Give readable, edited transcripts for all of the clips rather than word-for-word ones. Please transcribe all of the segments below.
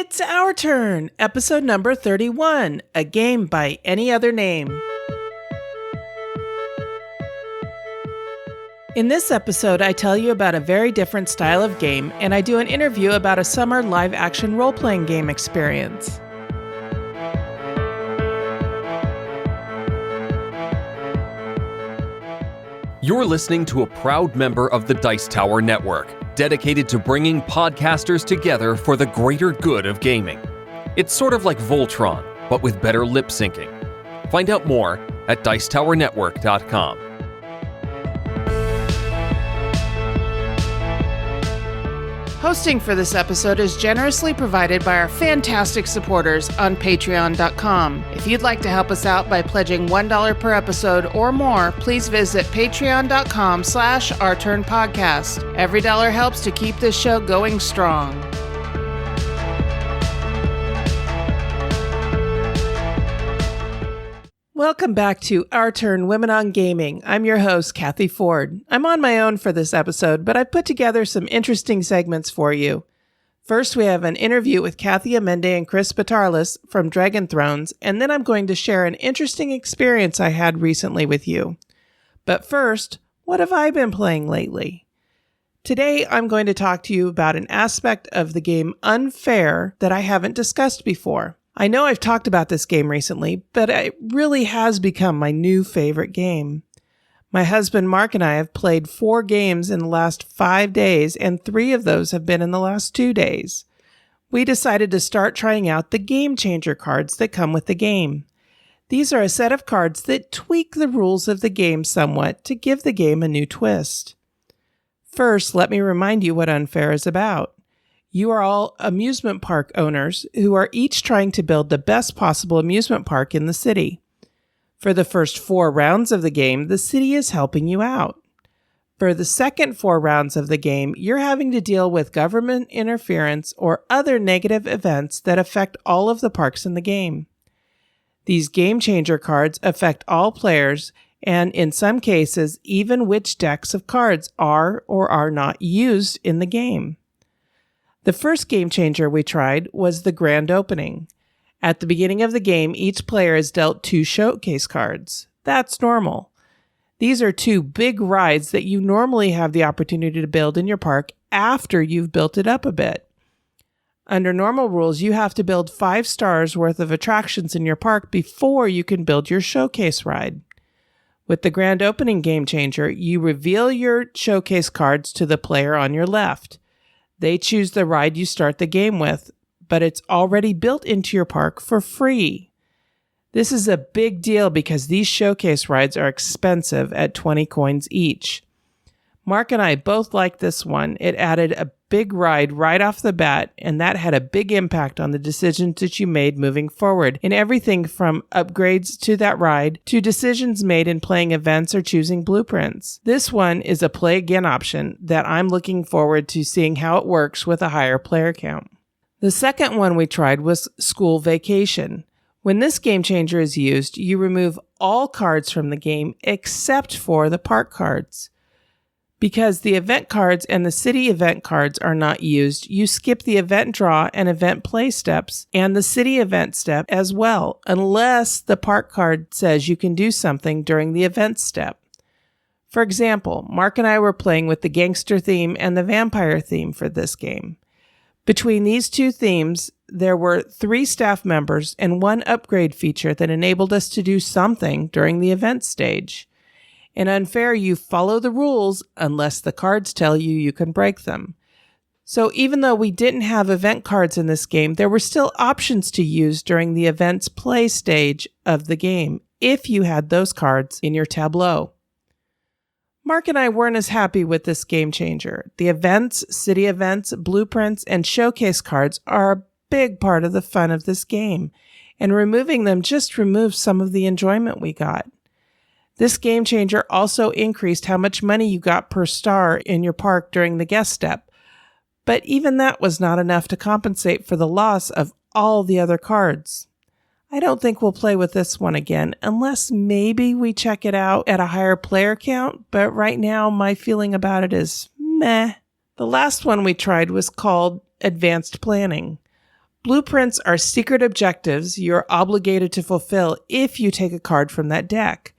It's our turn, episode number 31, A Game by Any Other Name. In this episode, I tell you about a very different style of game, and I do an interview about a summer live-action role-playing game experience. You're listening to a proud member of the Dice Tower Network, dedicated to bringing podcasters together for the greater good of gaming. It's sort of like Voltron, but with better lip syncing. Find out more at dicetowernetwork.com. Hosting for this episode is generously provided by our fantastic supporters on patreon.com. If you'd like to help us out by pledging $1 per episode or more, please visit patreon.com/OurTurnPodcast. Every dollar helps to keep this show going strong. Welcome back to Our Turn Women on Gaming. I'm your host, Cathy Ford. I'm on my own for this episode, but I've put together some interesting segments for you. First, we have an interview with Cathy Amende and Chris Batarlis from Dragon Thrones, and then I'm going to share an interesting experience I had recently with you. But first, what have I been playing lately? Today, I'm going to talk to you about an aspect of the game Unfair that I haven't discussed before. I know I've talked about this game recently, but it really has become my new favorite game. My husband Mark and I have played 4 games in the last 5 days, and 3 of those have been in the last 2 days. We decided to start trying out the Game Changer cards that come with the game. These are a set of cards that tweak the rules of the game somewhat to give the game a new twist. First, let me remind you what Unfair is about. You are all amusement park owners who are each trying to build the best possible amusement park in the city. For the first 4 rounds of the game, the city is helping you out. For the second 4 rounds of the game, you're having to deal with government interference or other negative events that affect all of the parks in the game. These Game Changer cards affect all players, and in some cases, even which decks of cards are or are not used in the game. The first Game Changer we tried was the Grand Opening. At the beginning of the game, each player is dealt 2 showcase cards. That's normal. These are 2 big rides that you normally have the opportunity to build in your park after you've built it up a bit. Under normal rules, you have to build 5 stars worth of attractions in your park before you can build your showcase ride. With the Grand Opening Game Changer, you reveal your showcase cards to the player on your left. They choose the ride you start the game with, but it's already built into your park for free. This is a big deal because these showcase rides are expensive at 20 coins each. Mark and I both liked this one. It added a big ride right off the bat, and that had a big impact on the decisions that you made moving forward in everything from upgrades to that ride to decisions made in playing events or choosing blueprints. This one is a play again option that I'm looking forward to seeing how it works with a higher player count. The second one we tried was School Vacation. When this Game Changer is used, you remove all cards from the game except for the park cards. Because the event cards and the city event cards are not used, you skip the event draw and event play steps and the city event step as well, unless the park card says you can do something during the event step. For example, Mark and I were playing with the gangster theme and the vampire theme for this game. Between these 2 themes, there were 3 staff members and 1 upgrade feature that enabled us to do something during the event stage. In Unfair, you follow the rules unless the cards tell you you can break them. So even though we didn't have event cards in this game, there were still options to use during the event's play stage of the game if you had those cards in your tableau. Mark and I weren't as happy with this Game Changer. The events, city events, blueprints, and showcase cards are a big part of the fun of this game, and removing them just removes some of the enjoyment we got. This Game Changer also increased how much money you got per star in your park during the guest step, but even that was not enough to compensate for the loss of all the other cards. I don't think we'll play with this one again, unless maybe we check it out at a higher player count, but right now my feeling about it is meh. The last one we tried was called Advanced Planning. Blueprints are secret objectives you're obligated to fulfill if you take a card from that deck.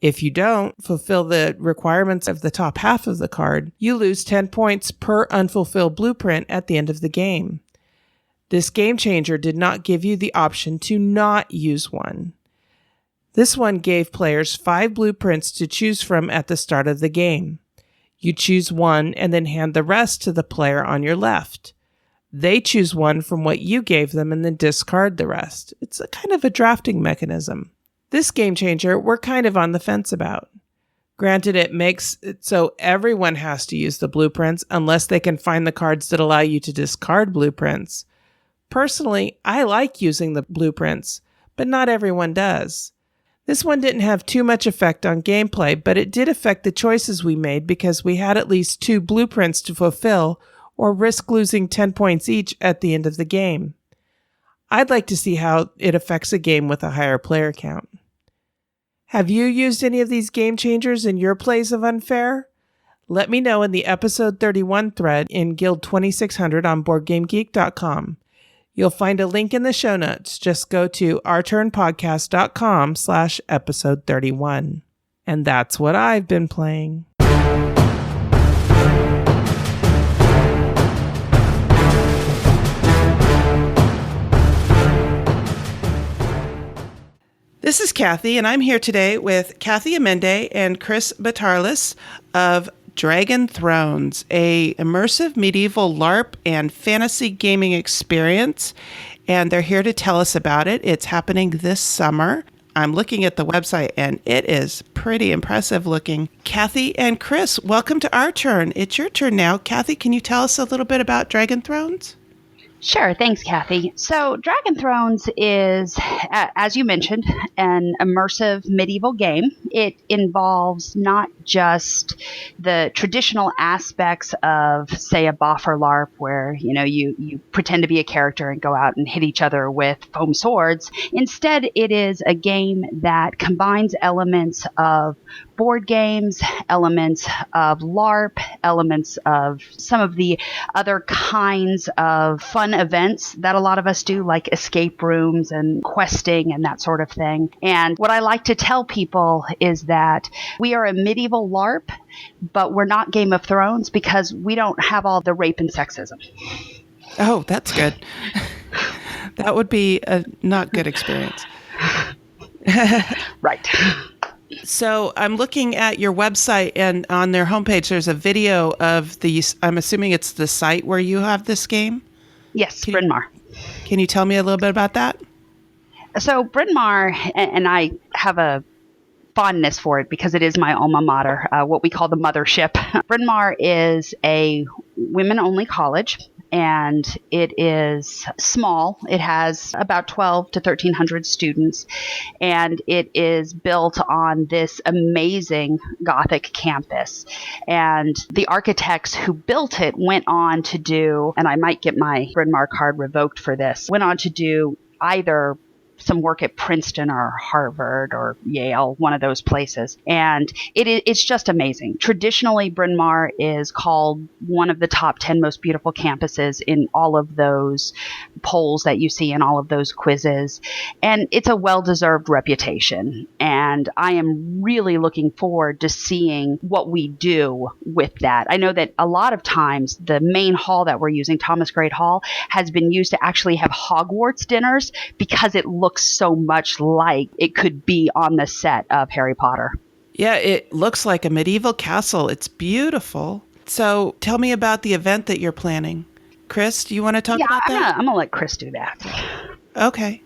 If you don't fulfill the requirements of the top half of the card, you lose 10 points per unfulfilled blueprint at the end of the game. This game changer did not give you the option to not use one. This one gave players 5 blueprints to choose from at the start of the game. You choose one and then hand the rest to the player on your left. They choose one from what you gave them and then discard the rest. It's a kind of a drafting mechanism. This game changer, we're kind of on the fence about. Granted, it makes it so everyone has to use the blueprints unless they can find the cards that allow you to discard blueprints. Personally, I like using the blueprints, but not everyone does. This one didn't have too much effect on gameplay, but it did affect the choices we made because we had at least 2 blueprints to fulfill or risk losing 10 points each at the end of the game. I'd like to see how it affects a game with a higher player count. Have you used any of these game changers in your plays of Unfair? Let me know in the episode 31 thread in Guild 2600 on BoardGameGeek.com. You'll find a link in the show notes. Just go to ourturnpodcast.com/episode 31. And that's what I've been playing. This is Cathy, and I'm here today with Cathy Amende and Chris Batarlis of Dragon Thrones, a immersive medieval LARP and fantasy gaming experience, and they're here to tell us about it. It's happening this summer. I'm looking at the website, and it is pretty impressive looking. Cathy and Chris, welcome to Our Turn. It's your turn now. Cathy, can you tell us a little bit about Dragon Thrones? Sure. Thanks, Cathy. So Dragon Thrones is, as you mentioned, an immersive medieval game. It involves not just the traditional aspects of, say, a Boffer LARP where, you pretend to be a character and go out and hit each other with foam swords. Instead, it is a game that combines elements of board games, elements of LARP, elements of some of the other kinds of fun events that a lot of us do, like escape rooms and questing and that sort of thing. And what I like to tell people is that we are a medieval LARP, but we're not Game of Thrones because we don't have all the rape and sexism. Oh, that's good. That would be a not good experience. Right. So I'm looking at your website, and on their homepage, there's a video of I'm assuming it's the site where you have this game? Yes, Bryn Mawr. Can you tell me a little bit about that? So Bryn Mawr, and I have a fondness for it because it is my alma mater, what we call the mothership. Bryn Mawr is a women-only college, and it is small. It has about 12 to 1,300 students, and it is built on this amazing Gothic campus. And the architects who built it went on to do, and I might get my Bryn Mawr card revoked for this, went on to do either some work at Princeton or Harvard or Yale, one of those places. And it's just amazing. Traditionally, Bryn Mawr is called one of the top 10 most beautiful campuses in all of those polls that you see in all of those quizzes. And it's a well-deserved reputation. And I am really looking forward to seeing what we do with that. I know that a lot of times the main hall that we're using, Thomas Great Hall, has been used to actually have Hogwarts dinners because it looks so much like it could be on the set of Harry Potter. Yeah, it looks like a medieval castle. It's beautiful. So tell me about the event that you're planning. Chris, do you want to talk about that? I'm going to let Chris do that. Okay.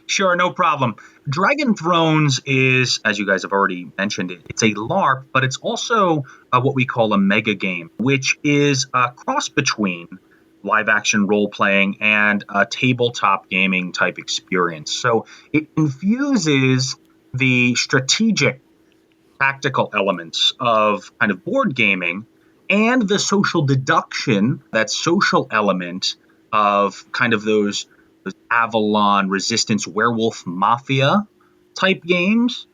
Sure, no problem. Dragon Thrones is, as you guys have already mentioned, it's a LARP, but it's also what we call a mega game, which is a cross between live action role playing and a tabletop gaming type experience. So it infuses the strategic tactical elements of kind of board gaming and the social deduction, that social element of kind of those Avalon, Resistance, Werewolf, Mafia type games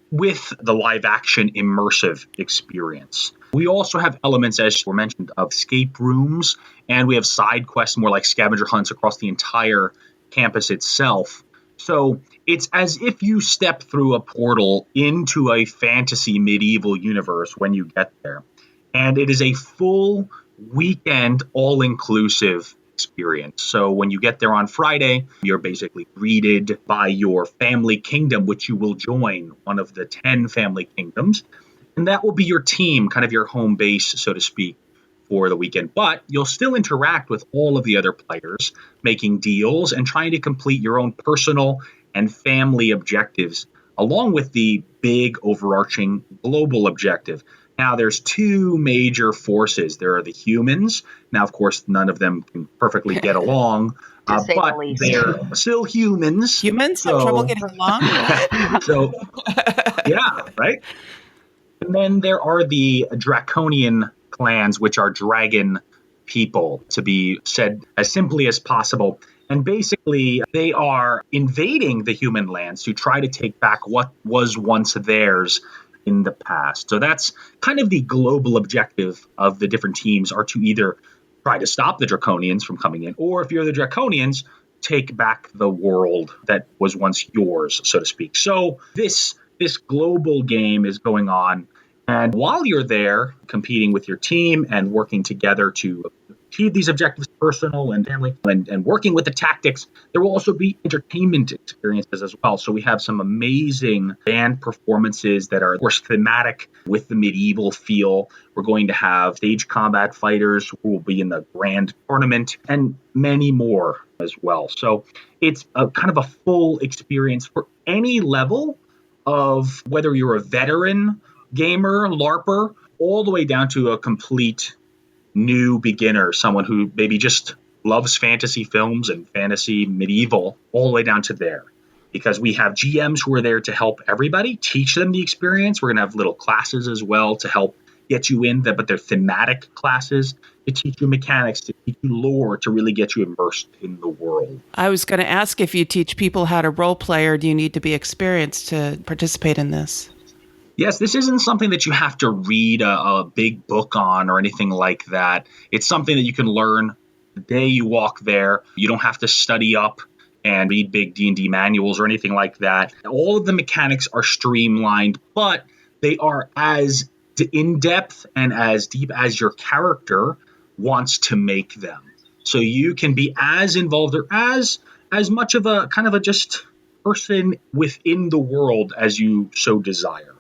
with the live action immersive experience. We also have elements, as were mentioned, of escape rooms, and we have side quests, more like scavenger hunts across the entire campus itself. So it's as if you step through a portal into a fantasy medieval universe when you get there. And it is a full weekend, all-inclusive experience. So when you get there on Friday, you're basically greeted by your family kingdom, which you will join, one of the 10 family kingdoms. And that will be your team, kind of your home base, so to speak, for the weekend. But you'll still interact with all of the other players, making deals and trying to complete your own personal and family objectives, along with the big overarching global objective. Now, there's two major forces. There are the humans. Now, of course, none of them can perfectly get along, To say the but least. they're still humans. Humans have trouble getting along? What? So, yeah, right? And then there are the draconian clans, which are dragon people, to be said as simply as possible. And basically, they are invading the human lands to try to take back what was once theirs in the past. So that's kind of the global objective of the different teams, are to either try to stop the draconians from coming in, or if you're the draconians, take back the world that was once yours, so to speak. So this global game is going on. And while you're there competing with your team and working together to achieve these objectives, personal and family, and working with the tactics, there will also be entertainment experiences as well. So we have some amazing band performances that are, of course, thematic with the medieval feel. We're going to have stage combat fighters who will be in the grand tournament and many more as well. So it's a kind of a full experience for any level of whether you're a veteran gamer, LARPer, all the way down to a complete new beginner, someone who maybe just loves fantasy films and fantasy medieval, all the way down to there. Because we have GMs who are there to help everybody, teach them the experience. We're going to have little classes as well to help get you in, but they're thematic classes to teach you mechanics, to teach you lore, to really get you immersed in the world. I was going to ask if you teach people how to role play, or do you need to be experienced to participate in this? Yes, this isn't something that you have to read a big book on or anything like that. It's something that you can learn the day you walk there. You don't have to study up and read big D&D manuals or anything like that. All of the mechanics are streamlined, but they are as in-depth and as deep as your character wants to make them. So you can be as involved or as much of a kind of a just person within the world as you so desire.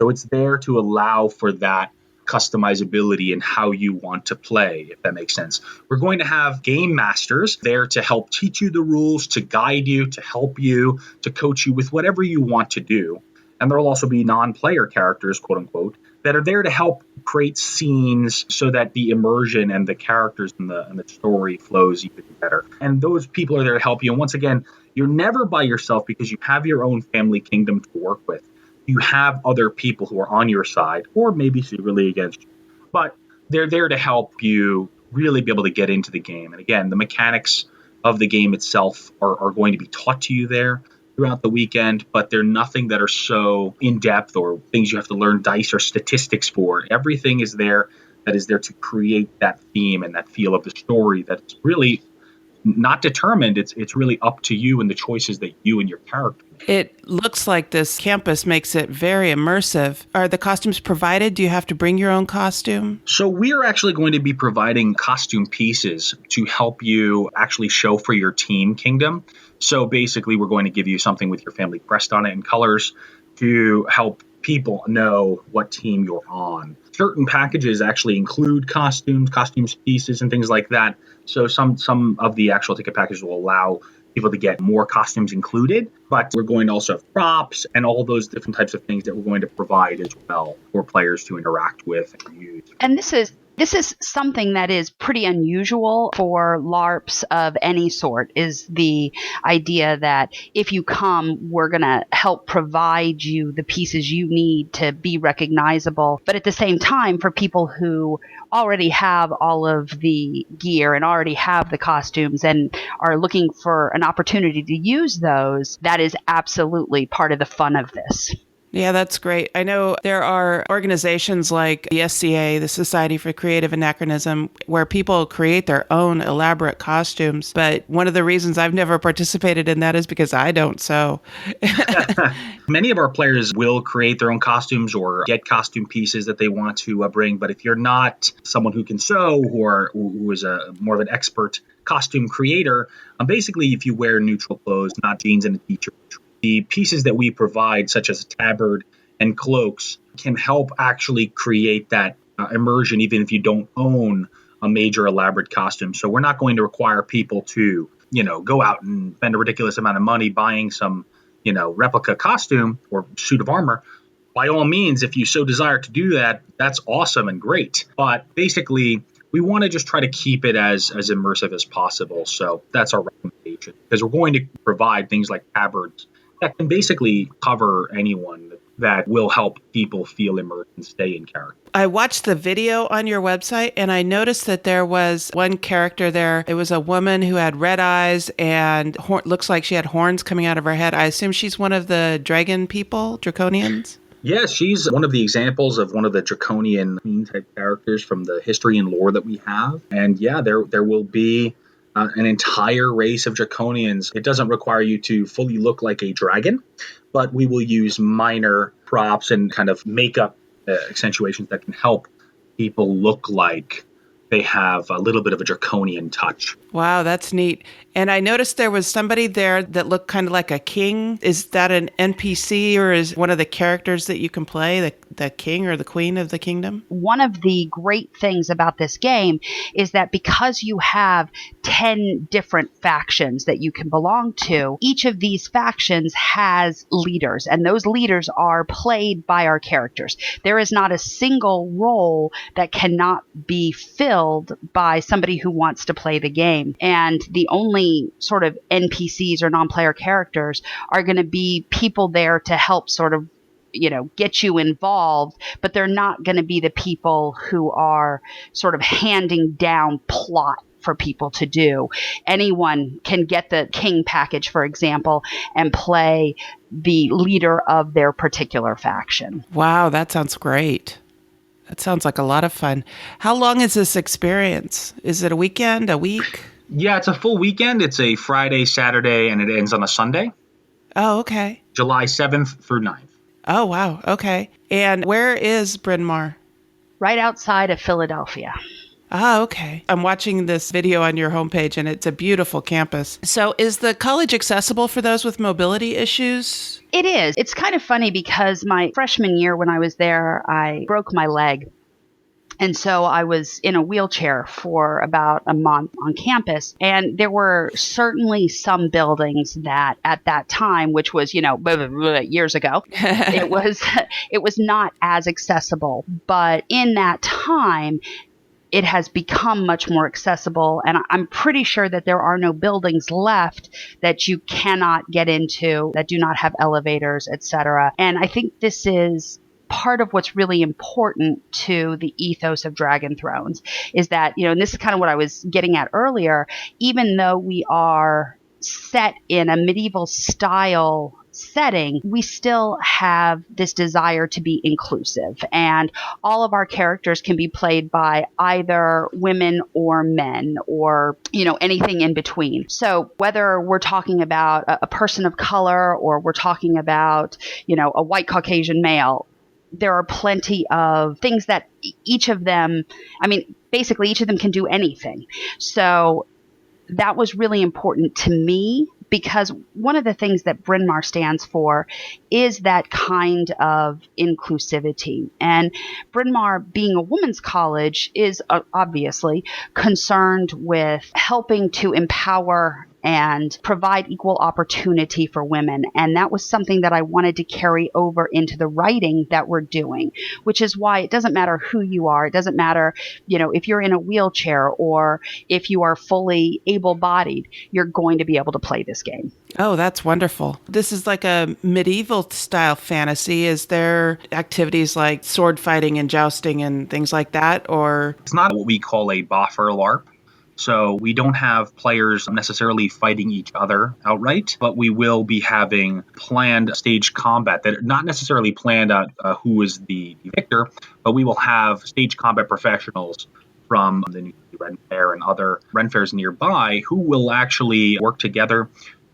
So it's there to allow for that customizability in how you want to play, if that makes sense. We're going to have game masters there to help teach you the rules, to guide you, to help you, to coach you with whatever you want to do. And there will also be non-player characters, quote unquote, that are there to help create scenes so that the immersion and the characters and the story flows even better. And those people are there to help you. And once again, you're never by yourself because you have your own family kingdom to work with. You have other people who are on your side, or maybe secretly against you, but they're there to help you really be able to get into the game. And again, the mechanics of the game itself are going to be taught to you there throughout the weekend, but they're nothing that are so in-depth or things you have to learn dice or statistics for. Everything is there that is there to create that theme and that feel of the story that's really not determined. It's really up to you and the choices that you and your character make. It looks like this campus makes it very immersive. Are the costumes provided? Do you have to bring your own costume? So we're actually going to be providing costume pieces to help you actually show for your team kingdom. So basically, we're going to give you something with your family crest on it and colors to help people know what team you're on. Certain packages actually include costumes pieces, and things like that. So some of the actual ticket packages will allow people to get more costumes included, but we're going to also have props and all those different types of things that we're going to provide as well for players to interact with and use. And this is something that is pretty unusual for LARPs of any sort, is the idea that if you come, we're going to help provide you the pieces you need to be recognizable. But at the same time, for people who already have all of the gear and already have the costumes and are looking for an opportunity to use those, that is absolutely part of the fun of this. Yeah, that's great. I know there are organizations like the SCA, the Society for Creative Anachronism, where people create their own elaborate costumes. But one of the reasons I've never participated in that is because I don't sew. Many of our players will create their own costumes or get costume pieces that they want to bring. But if you're not someone who can sew who is a more of an expert costume creator, basically if you wear neutral clothes, not jeans and a t-shirt, the pieces that we provide, such as a tabard and cloaks, can help actually create that immersion, even if you don't own a major elaborate costume. So we're not going to require people to, go out and spend a ridiculous amount of money buying some, replica costume or suit of armor. By all means, if you so desire to do that, that's awesome and great. But basically, we want to just try to keep it as immersive as possible. So that's our recommendation, because we're going to provide things like tabards that can basically cover anyone, that will help people feel immersed and stay in character. I watched the video on your website and I noticed that there was one character there. It was a woman who had red eyes and looks like she had horns coming out of her head. I assume she's one of the dragon people, draconians? Yes, she's one of the examples of one of the draconian type characters from the history and lore that we have. And yeah, there will be an entire race of draconians. It doesn't require you to fully look like a dragon, but we will use minor props and kind of makeup accentuations that can help people look like they have a little bit of a draconian touch. Wow, that's neat. And I noticed there was somebody there that looked kind of like a king. Is that an NPC or is one of the characters that you can play, the king or the queen of the kingdom? One of the great things about this game is that because you have 10 different factions that you can belong to, each of these factions has leaders, and those leaders are played by our characters. There is not a single role that cannot be filled by somebody who wants to play the game. And the only sort of NPCs or non-player characters are going to be people there to help sort of, get you involved, but they're not going to be the people who are sort of handing down plot for people to do. Anyone can get the king package, for example, and play the leader of their particular faction. Wow, that sounds great. That sounds like a lot of fun. How long is this experience? Is it a weekend, a week? Yeah, it's a full weekend. It's a Friday, Saturday, and it ends on a Sunday. Oh, okay. July 7th through 9th. Oh, wow. Okay. And where is Bryn Mawr? Right outside of Philadelphia. Ah, okay. I'm watching this video on your homepage, and it's a beautiful campus. So is the college accessible for those with mobility issues? It is. It's kind of funny because my freshman year when I was there, I broke my leg. And so I was in a wheelchair for about a month on campus. And there were certainly some buildings that at that time, which was, years ago, it was not as accessible. But in that time, it has become much more accessible. And I'm pretty sure that there are no buildings left that you cannot get into that do not have elevators, etc. And I think this is part of what's really important to the ethos of Dragon Thrones is that, and this is kind of what I was getting at earlier, even though we are set in a medieval style setting, we still have this desire to be inclusive, and all of our characters can be played by either women or men or, anything in between. So whether we're talking about a person of color or we're talking about, a white Caucasian male, there are plenty of things that each of them can do anything. So that was really important to me because one of the things that Bryn Mawr stands for is that kind of inclusivity. And Bryn Mawr, being a women's college, is obviously concerned with helping to empower and provide equal opportunity for women. And that was something that I wanted to carry over into the writing that we're doing, which is why it doesn't matter who you are. It doesn't matter, if you're in a wheelchair or if you are fully able-bodied, you're going to be able to play this game. Oh, that's wonderful. This is like a medieval style fantasy. Is there activities like sword fighting and jousting and things like that, or? It's not what we call a boffer LARP. So we don't have players necessarily fighting each other outright, but we will be having planned stage combat that are not necessarily planned out who is the victor, but we will have stage combat professionals from the New Jersey Ren Fair and other Ren Fairs nearby who will actually work together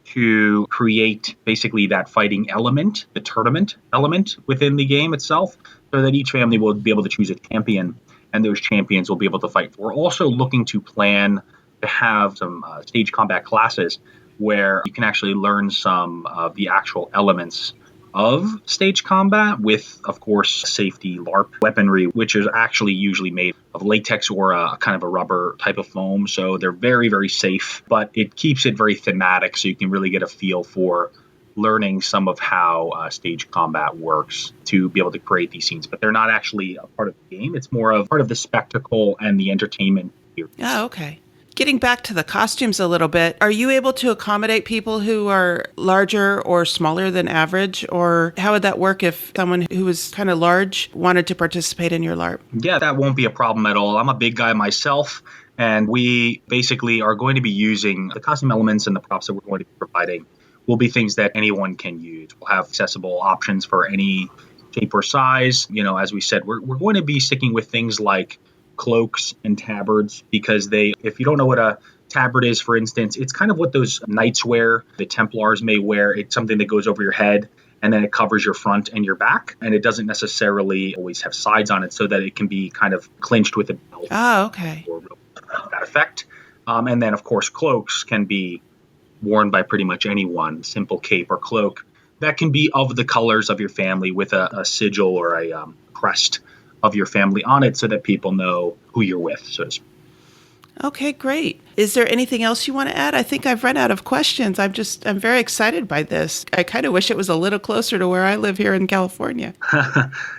to create basically that fighting element, the tournament element within the game itself, so that each family will be able to choose a champion, and those champions will be able to fight. We're also looking to plan to have some stage combat classes where you can actually learn some of the actual elements of stage combat with, of course, safety LARP weaponry, which is actually usually made of latex or a kind of a rubber type of foam. So they're very, very safe, but it keeps it very thematic so you can really get a feel for learning some of how stage combat works to be able to create these scenes. But they're not actually a part of the game. It's more of part of the spectacle and the entertainment experience. Oh, okay. Getting back to the costumes a little bit, are you able to accommodate people who are larger or smaller than average? Or how would that work if someone who was kind of large wanted to participate in your LARP? Yeah, that won't be a problem at all. I'm a big guy myself, and we basically are going to be using the costume elements and the props that we're going to be providing will be things that anyone can use. We'll have accessible options for any shape or size. As we said, we're going to be sticking with things like cloaks and tabards, because if you don't know what a tabard is, for instance, it's kind of what those knights wear, the Templars may wear. It's something that goes over your head and then it covers your front and your back, and it doesn't necessarily always have sides on it, so that it can be kind of clinched with a belt. Oh, okay. Or that effect. And then, of course, cloaks can be worn by pretty much anyone. Simple cape or cloak that can be of the colors of your family with a sigil or a crest of your family on it, so that people know who you're with, so to speak. Okay, great. Is there anything else you want to add? I think I've run out of questions. I'm very excited by this. I kind of wish it was a little closer to where I live here in California.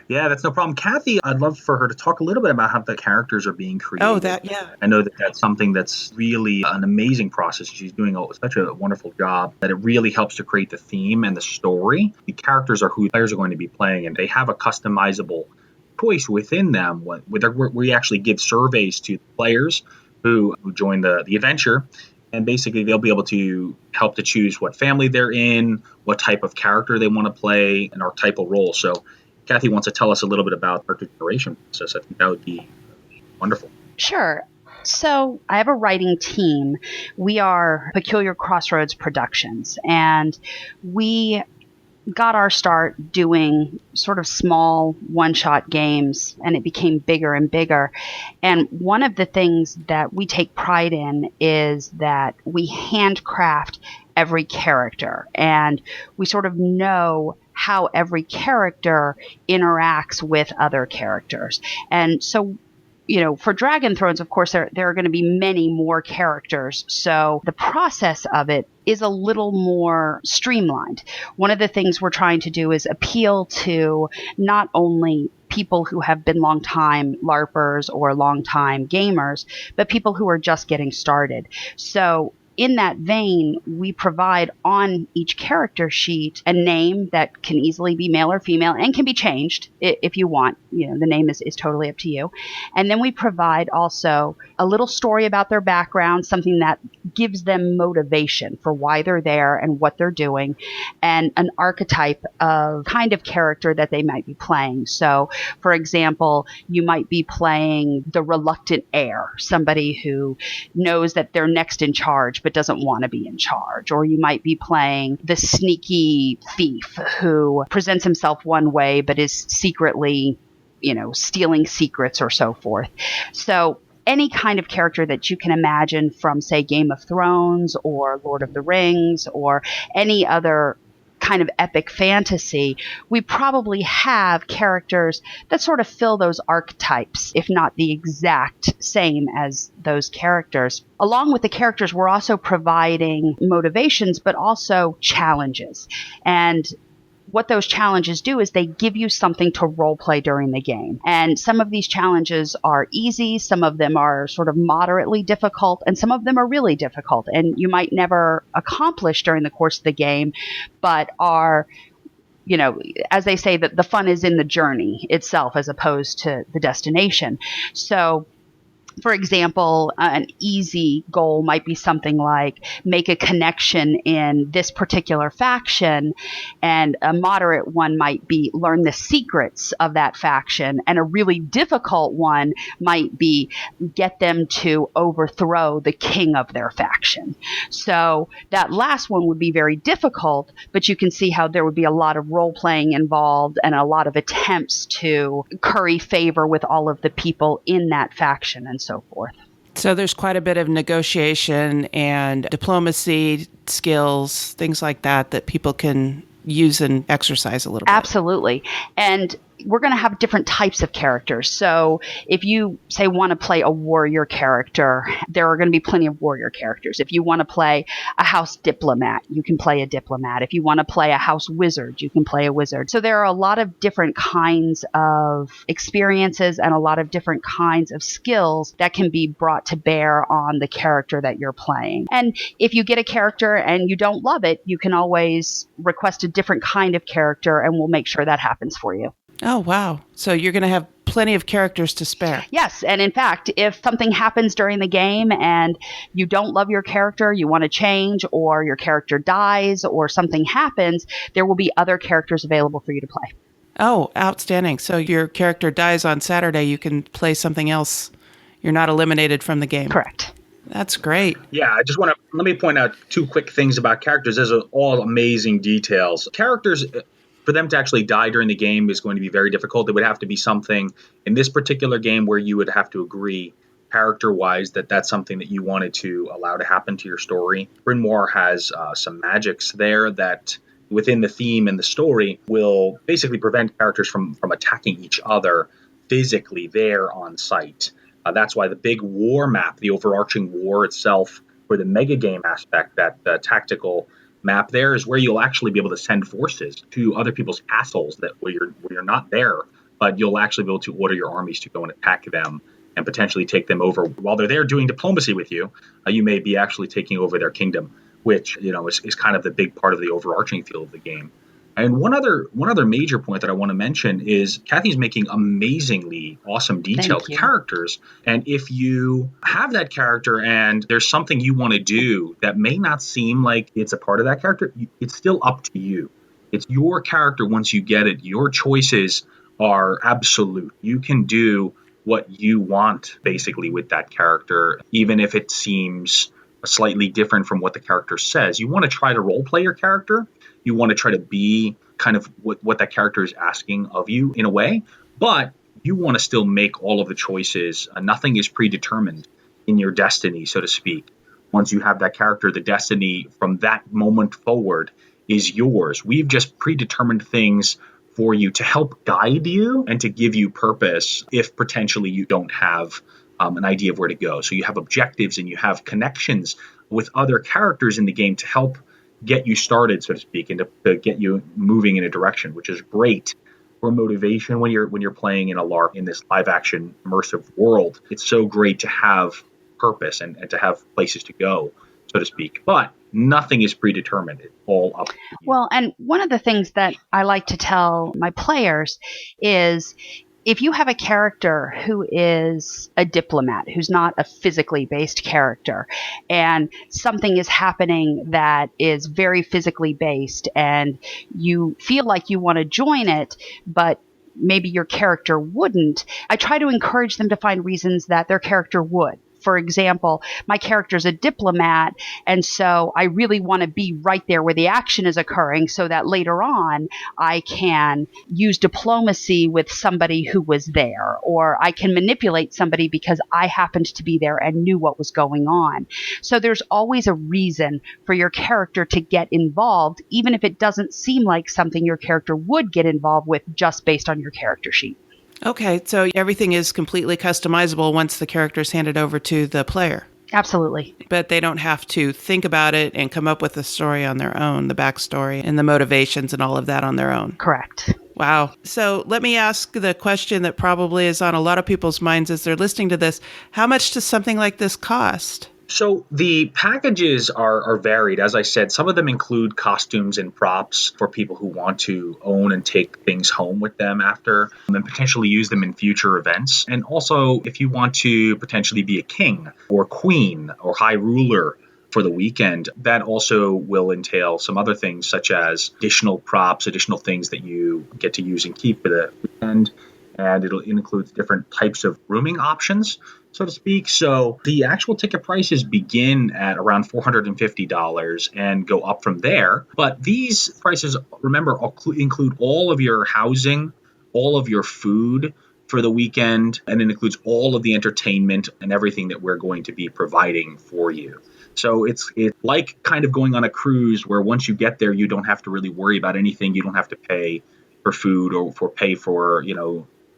Yeah, that's no problem. Cathy, I'd love for her to talk a little bit about how the characters are being created. Oh, yeah. I know that that's something that's really an amazing process. She's doing such a wonderful job that it really helps to create the theme and the story. The characters are who players are going to be playing, and they have a customizable choice within them. We actually give surveys to players who join the adventure, and basically they'll be able to help to choose what family they're in, what type of character they want to play, an archetypal role. So Cathy wants to tell us a little bit about the character generation process. I think that would be wonderful. Sure. So I have a writing team. We are Peculiar Crossroads Productions, and we got our start doing sort of small one-shot games, and it became bigger and bigger. And one of the things that we take pride in is that we handcraft every character, and we sort of know how every character interacts with other characters. And so for Dragon Thrones, of course, there are going to be many more characters. So the process of it is a little more streamlined. One of the things we're trying to do is appeal to not only people who have been long-time LARPers or long-time gamers, but people who are just getting started. So in that vein, we provide on each character sheet a name that can easily be male or female and can be changed if you want. The name is totally up to you. And then we provide also a little story about their background, something that gives them motivation for why they're there and what they're doing, and an archetype of kind of character that they might be playing. So, for example, you might be playing the reluctant heir, somebody who knows that they're next in charge but doesn't want to be in charge. Or you might be playing the sneaky thief who presents himself one way but is secretly, stealing secrets or so forth. So any kind of character that you can imagine from, say, Game of Thrones or Lord of the Rings or any other kind of epic fantasy, we probably have characters that sort of fill those archetypes, if not the exact same as those characters. Along with the characters, we're also providing motivations, but also challenges. And what those challenges do is they give you something to role play during the game. And some of these challenges are easy, some of them are sort of moderately difficult, and some of them are really difficult. And you might never accomplish during the course of the game, but are, as they say, that the fun is in the journey itself as opposed to the destination. So For example, an easy goal might be something like make a connection in this particular faction, and a moderate one might be learn the secrets of that faction, and a really difficult one might be get them to overthrow the king of their faction. So that last one would be very difficult, but you can see how there would be a lot of role playing involved and a lot of attempts to curry favor with all of the people in that faction and so forth. So there's quite a bit of negotiation and diplomacy skills, things like that people can use and exercise a little bit. Absolutely. And we're going to have different types of characters. So if you, say, want to play a warrior character, there are going to be plenty of warrior characters. If you want to play a house diplomat, you can play a diplomat. If you want to play a house wizard, you can play a wizard. So there are a lot of different kinds of experiences and a lot of different kinds of skills that can be brought to bear on the character that you're playing. And if you get a character and you don't love it, you can always request a different kind of character, and we'll make sure that happens for you. Oh, wow. So you're going to have plenty of characters to spare. Yes. And in fact, if something happens during the game and you don't love your character, you want to change, or your character dies, or something happens, there will be other characters available for you to play. Oh, outstanding. So your character dies on Saturday, you can play something else. You're not eliminated from the game. Correct. That's great. Yeah, I just want to, let me point out two quick things about characters. Those are all amazing details. Characters, for them to actually die during the game is going to be very difficult. It would have to be something in this particular game where you would have to agree character-wise that that's something that you wanted to allow to happen to your story. Bryn Mawr has some magics there that within the theme and the story will basically prevent characters from attacking each other physically there on site. That's why the big war map, the overarching war itself, for the mega game aspect, that tactical map there is where you'll actually be able to send forces to other people's castles that where you're not there, but you'll actually be able to order your armies to go and attack them and potentially take them over while they're there doing diplomacy with you. You may be actually taking over their kingdom, which is kind of the big part of the overarching feel of the game. And one other major point that I want to mention is Cathy's making amazingly awesome detailed characters. And if you have that character and there's something you want to do that may not seem like it's a part of that character, it's still up to you. It's your character once you get it. Your choices are absolute. You can do what you want basically with that character, even if it seems slightly different from what the character says. You want to try to role play your character. You want to try to be kind of what that character is asking of you in a way, but you want to still make all of the choices. Nothing is predetermined in your destiny, so to speak. Once you have that character, the destiny from that moment forward is yours. We've just predetermined things for you to help guide you and to give you purpose if potentially you don't have an idea of where to go. So you have objectives and you have connections with other characters in the game to help get you started, so to speak, and to get you moving in a direction, which is great for motivation when you're playing in a LARP in this live action immersive world. It's so great to have purpose and to have places to go, so to speak. But nothing is predetermined. It's all up to you. Well, and one of the things that I like to tell my players is if you have a character who is a diplomat, who's not a physically based character, and something is happening that is very physically based, and you feel like you want to join it, but maybe your character wouldn't, I try to encourage them to find reasons that their character would. For example, my character's a diplomat, and so I really want to be right there where the action is occurring so that later on I can use diplomacy with somebody who was there, or I can manipulate somebody because I happened to be there and knew what was going on. So there's always a reason for your character to get involved, even if it doesn't seem like something your character would get involved with just based on your character sheet. Okay, so everything is completely customizable once the character is handed over to the player. Absolutely. But they don't have to think about it and come up with the story on their own, the backstory and the motivations and all of that on their own. Correct. Wow. So let me ask the question that probably is on a lot of people's minds as they're listening to this. How much does something like this cost? So the packages are varied. As I said, some of them include costumes and props for people who want to own and take things home with them after and potentially use them in future events. And also, if you want to potentially be a king or queen or high ruler for the weekend, that also will entail some other things such as additional props, additional things that you get to use and keep for the weekend. And it includes different types of rooming options, so to speak. So the actual ticket prices begin at around $450 and go up from there. But these prices, remember, include all of your housing, all of your food for the weekend, and it includes all of the entertainment and everything that we're going to be providing for you. So it's like kind of going on a cruise where once you get there, you don't have to really worry about anything. You don't have to pay for food or pay for,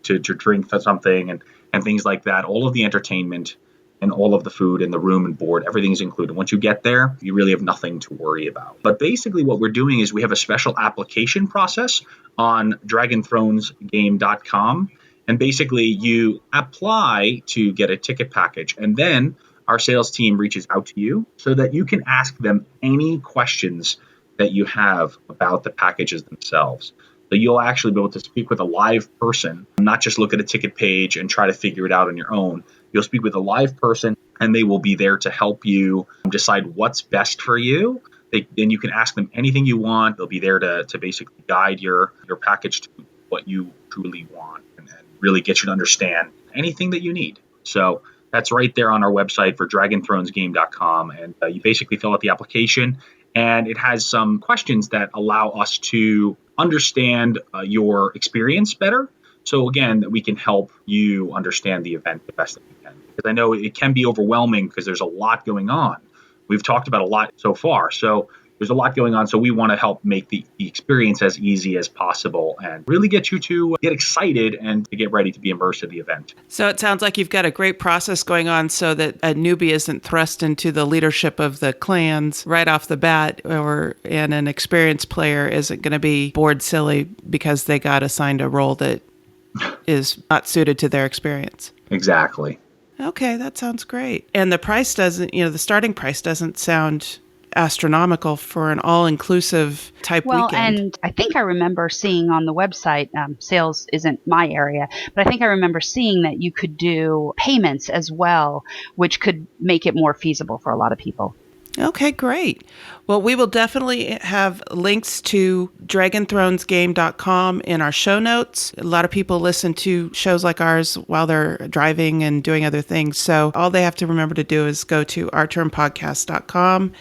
to drink for something and things like that. All of the entertainment and all of the food and the room and board, everything's included. Once you get there, you really have nothing to worry about. But basically what we're doing is we have a special application process on dragonthronesgame.com. And basically you apply to get a ticket package. And then our sales team reaches out to you so that you can ask them any questions that you have about the packages themselves. So you'll actually be able to speak with a live person, not just look at a ticket page and try to figure it out on your own. You'll speak with a live person and they will be there to help you decide what's best for you. Then you can ask them anything you want. They'll be there to basically guide your package to what you truly want and really get you to understand anything that you need. So that's right there on our website for dragonthronesgame.com. And you basically fill out the application and it has some questions that allow us to understand your experience better. So again, that we can help you understand the event the best that we can. Because I know it can be overwhelming because there's a lot going on. We've talked about a lot so far. So there's a lot going on. So we want to help make the experience as easy as possible and really get you to get excited and to get ready to be immersed in the event. So it sounds like you've got a great process going on so that a newbie isn't thrust into the leadership of the clans right off the bat, and an experienced player isn't going to be bored silly because they got assigned a role that is not suited to their experience. Exactly. Okay, that sounds great. And the price doesn't, the starting price doesn't sound astronomical for an all-inclusive type weekend. And I think I remember seeing on the website, sales isn't my area, but I think I remember seeing that you could do payments as well, which could make it more feasible for a lot of people. Okay, great. Well, we will definitely have links to dragonthronesgame.com in our show notes. A lot of people listen to shows like ours while they're driving and doing other things. So all they have to remember to do is go to ourturnpodcast.com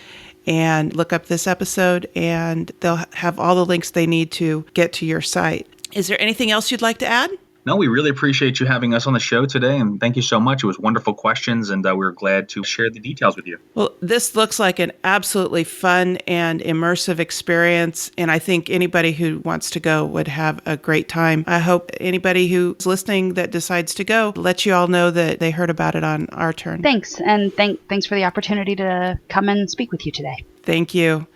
and look up this episode, and they'll have all the links they need to get to your site. Is there anything else you'd like to add? No, we really appreciate you having us on the show today, and thank you so much. It was wonderful questions, and we're glad to share the details with you. Well, this looks like an absolutely fun and immersive experience, and I think anybody who wants to go would have a great time. I hope anybody who's listening that decides to go lets you all know that they heard about it on Our Turn. Thanks, and thanks for the opportunity to come and speak with you today. Thank you.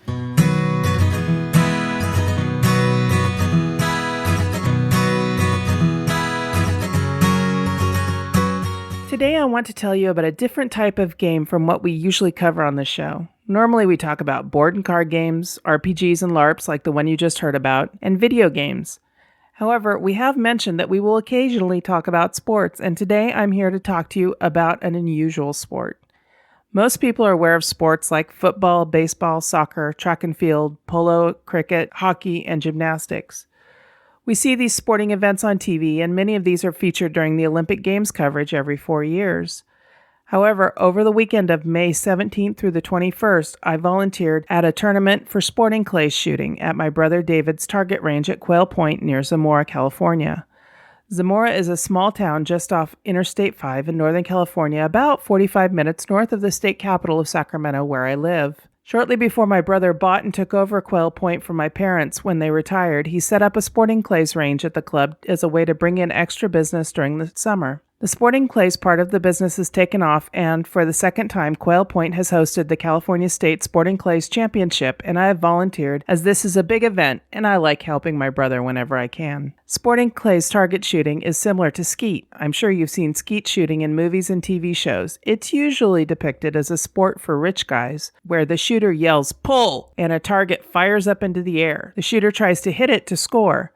Today I want to tell you about a different type of game from what we usually cover on the show. Normally we talk about board and card games, RPGs and LARPs like the one you just heard about, and video games. However, we have mentioned that we will occasionally talk about sports, and today I'm here to talk to you about an unusual sport. Most people are aware of sports like football, baseball, soccer, track and field, polo, cricket, hockey, and gymnastics. We see these sporting events on TV, and many of these are featured during the Olympic Games coverage every 4 years. However, over the weekend of May 17th through the 21st, I volunteered at a tournament for sporting clay shooting at my brother David's target range at Quail Point near Zamora, California. Zamora is a small town just off Interstate 5 in Northern California, about 45 minutes north of the state capital of Sacramento, where I live. Shortly before my brother bought and took over Quail Point from my parents when they retired, he set up a sporting clays range at the club as a way to bring in extra business during the summer. The sporting clays part of the business has taken off, and for the second time, Quail Point has hosted the California State Sporting Clays Championship, and I have volunteered as this is a big event, and I like helping my brother whenever I can. Sporting clays target shooting is similar to skeet. I'm sure you've seen skeet shooting in movies and TV shows. It's usually depicted as a sport for rich guys, where the shooter yells, "Pull!" and a target fires up into the air. The shooter tries to hit it to score.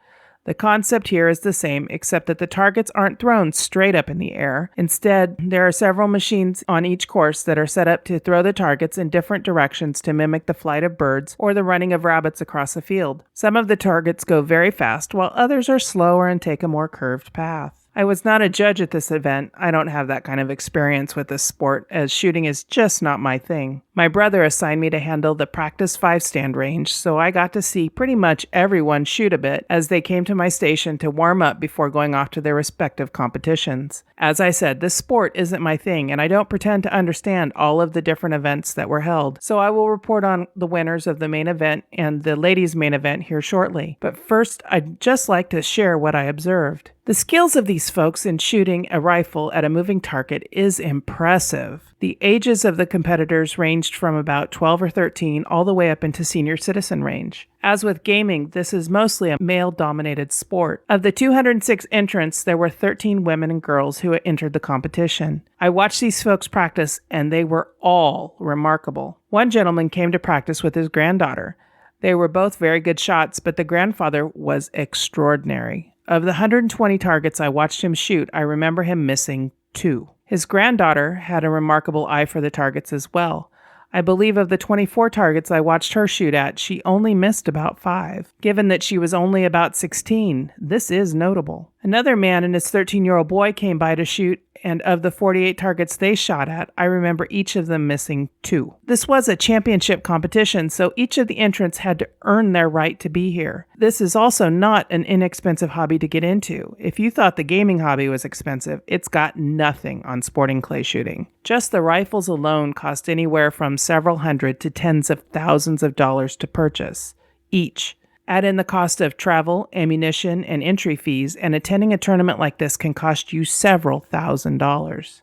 The concept here is the same, except that the targets aren't thrown straight up in the air. Instead, there are several machines on each course that are set up to throw the targets in different directions to mimic the flight of birds or the running of rabbits across a field. Some of the targets go very fast, while others are slower and take a more curved path. I was not a judge at this event. I don't have that kind of experience with this sport, as shooting is just not my thing. My brother assigned me to handle the practice 5-stand range, so I got to see pretty much everyone shoot a bit as they came to my station to warm up before going off to their respective competitions. As I said, this sport isn't my thing, and I don't pretend to understand all of the different events that were held, so I will report on the winners of the main event and the ladies' main event here shortly. But first, I'd just like to share what I observed. The skills of these folks in shooting a rifle at a moving target is impressive. The ages of the competitors ranged from about 12 or 13 all the way up into senior citizen range. As with gaming, this is mostly a male-dominated sport. Of the 206 entrants, there were 13 women and girls who entered the competition. I watched these folks practice, and they were all remarkable. One gentleman came to practice with his granddaughter. They were both very good shots, but the grandfather was extraordinary. Of the 120 targets I watched him shoot, I remember him missing 2. His granddaughter had a remarkable eye for the targets as well. I believe of the 24 targets I watched her shoot at, she only missed about 5. Given that she was only about 16, this is notable. Another man and his 13-year-old boy came by to shoot, and of the 48 targets they shot at, I remember each of them missing 2. This was a championship competition, so each of the entrants had to earn their right to be here. This is also not an inexpensive hobby to get into. If you thought the gaming hobby was expensive, it's got nothing on sporting clay shooting. Just the rifles alone cost anywhere from several hundred to tens of thousands of dollars to purchase, each. Add in the cost of travel, ammunition, and entry fees, and attending a tournament like this can cost you several $1,000s.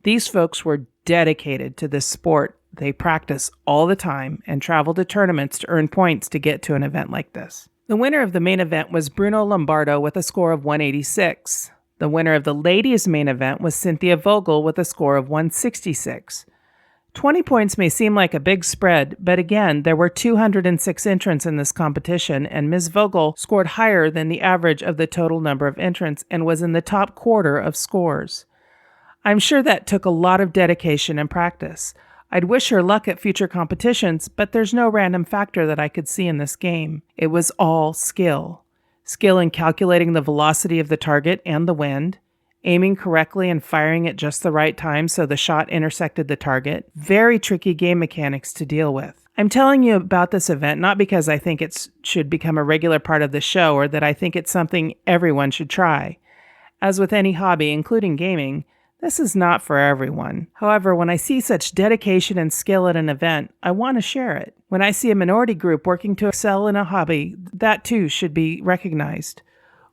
These folks were dedicated to this sport. They practice all the time and travel to tournaments to earn points to get to an event like this. The winner of the main event was Bruno Lombardo with a score of 186. The winner of the ladies' main event was Cynthia Vogel with a score of 166. 20 points may seem like a big spread, but again, there were 206 entrants in this competition, and Ms. Vogel scored higher than the average of the total number of entrants and was in the top quarter of scores. I'm sure that took a lot of dedication and practice. I'd wish her luck at future competitions, but there's no random factor that I could see in this game. It was all skill. Skill in calculating the velocity of the target and the wind, aiming correctly and firing at just the right time so the shot intersected the target. Very tricky game mechanics to deal with. I'm telling you about this event not because I think it should become a regular part of the show or that I think it's something everyone should try. As with any hobby, including gaming, this is not for everyone. However, when I see such dedication and skill at an event, I want to share it. When I see a minority group working to excel in a hobby, that too should be recognized.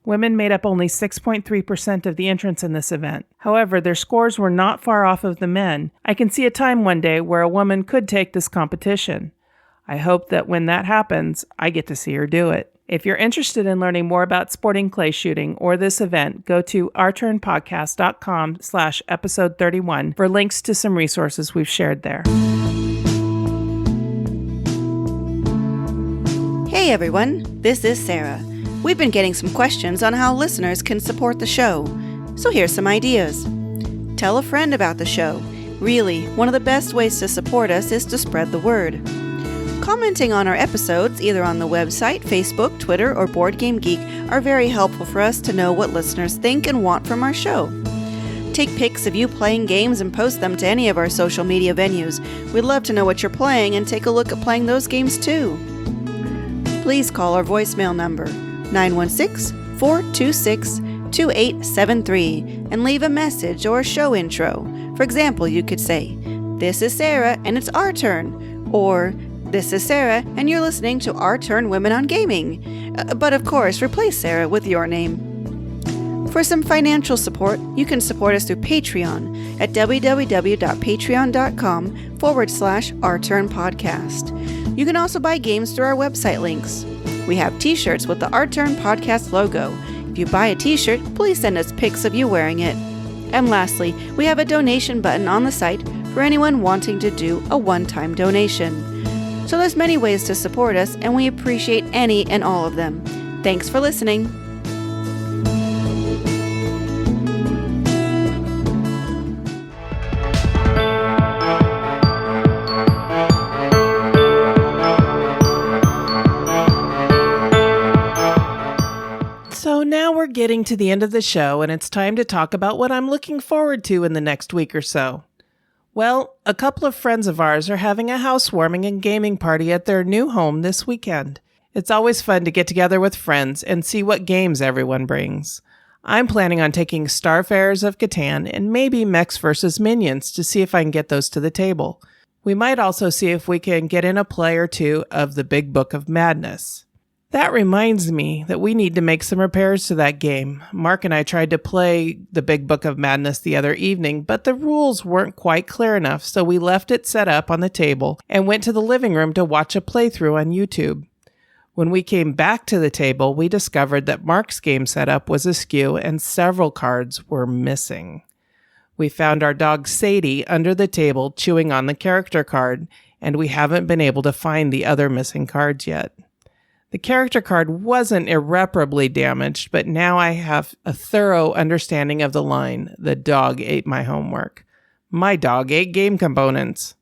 Women made up only 6.3% of the entrants in this event. However, their scores were not far off of the men. I can see a time one day where a woman could take this competition. I hope that when that happens, I get to see her do it. If you're interested in learning more about sporting clay shooting or this event, go to ourturnpodcast.com/episode 31 for links to some resources we've shared there. Hey everyone, this is Sarah. We've been getting some questions on how listeners can support the show, so here's some ideas. Tell a friend about the show. Really, one of the best ways to support us is to spread the word. Commenting on our episodes, either on the website, Facebook, Twitter, or Board Game Geek, are very helpful for us to know what listeners think and want from our show. Take pics of you playing games and post them to any of our social media venues. We'd love to know what you're playing and take a look at playing those games too. Please call our voicemail number, 916-426-2873, and leave a message or a show intro. For example, you could say, "This is Sarah and it's our turn," or "This is Sarah and you're listening to Our Turn Women on Gaming." But of course, replace Sarah with your name. For some financial support, you can support us through Patreon at www.patreon.com/OurTurnPodcast. You can also buy games through our website links. We have t-shirts with the Our Turn Podcast logo. If you buy a t-shirt, please send us pics of you wearing it. And lastly, we have a donation button on the site for anyone wanting to do a one-time donation. So there's many ways to support us, and we appreciate any and all of them. Thanks for listening. So now we're getting to the end of the show, and it's time to talk about what I'm looking forward to in the next week or so. Well, a couple of friends of ours are having a housewarming and gaming party at their new home this weekend. It's always fun to get together with friends and see what games everyone brings. I'm planning on taking Starfarers of Catan and maybe Mechs vs. Minions to see if I can get those to the table. We might also see if we can get in a play or two of the Big Book of Madness. That reminds me that we need to make some repairs to that game. Mark and I tried to play the Big Book of Madness the other evening, but the rules weren't quite clear enough, so we left it set up on the table and went to the living room to watch a playthrough on YouTube. When we came back to the table, we discovered that Mark's game setup was askew and several cards were missing. We found our dog Sadie under the table chewing on the character card, and we haven't been able to find the other missing cards yet. The character card wasn't irreparably damaged, but now I have a thorough understanding of the line, "The dog ate my homework." My dog ate game components.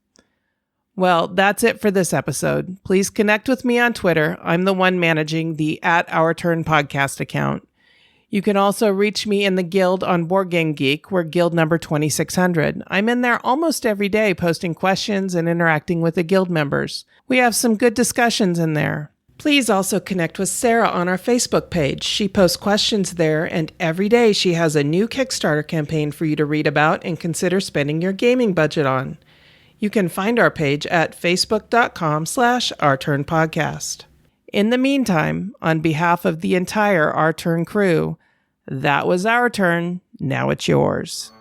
Well, that's it for this episode. Please connect with me on Twitter. I'm the one managing the @OurTurnPodcast account. You can also reach me in the guild on Board Game Geek. We're guild number 2600. I'm in there almost every day posting questions and interacting with the guild members. We have some good discussions in there. Please also connect with Sarah on our Facebook page. She posts questions there, and every day she has a new Kickstarter campaign for you to read about and consider spending your gaming budget on. You can find our page at facebook.com/OurTurnPodcast. In the meantime, on behalf of the entire Our Turn crew, that was our turn. Now it's yours.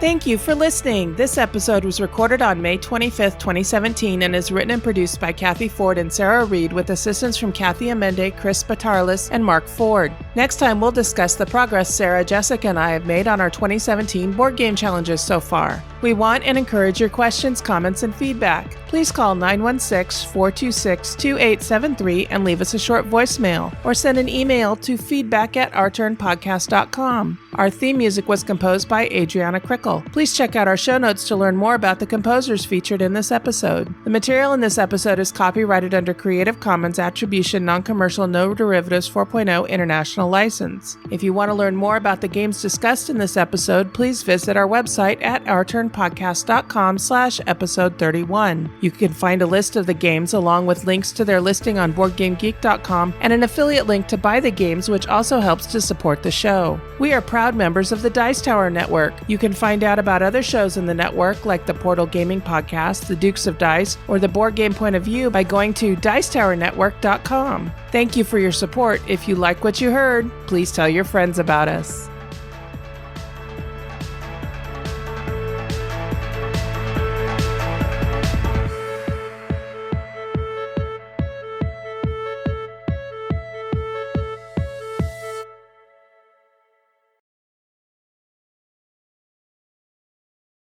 Thank you for listening. This episode was recorded on May 25th, 2017, and is written and produced by Cathy Ford and Sarah Reed with assistance from Kathy Amende, Chris Batarlis, and Mark Ford. Next time, we'll discuss the progress Sarah, Jessica, and I have made on our 2017 board game challenges so far. We want and encourage your questions, comments, and feedback. Please call 916-426-2873 and leave us a short voicemail, or send an email to feedback@ourturnpodcast.com. Our theme music was composed by Adriana Crickle. Please check out our show notes to learn more about the composers featured in this episode. The material in this episode is copyrighted under Creative Commons Attribution Non-Commercial No Derivatives 4.0 International License. If you want to learn more about the games discussed in this episode, please visit our website at OurTurnPodcast.com/episode 31. You can find a list of the games along with links to their listing on BoardGameGeek.com and an affiliate link to buy the games, which also helps to support the show. We are proud members of the Dice Tower Network. You can find out about other shows in the network like the Portal Gaming Podcast, the Dukes of Dice, or the Board Game Point of View by going to DicetowerNetwork.com. Thank you for your support. If you like what you heard, please tell your friends about us.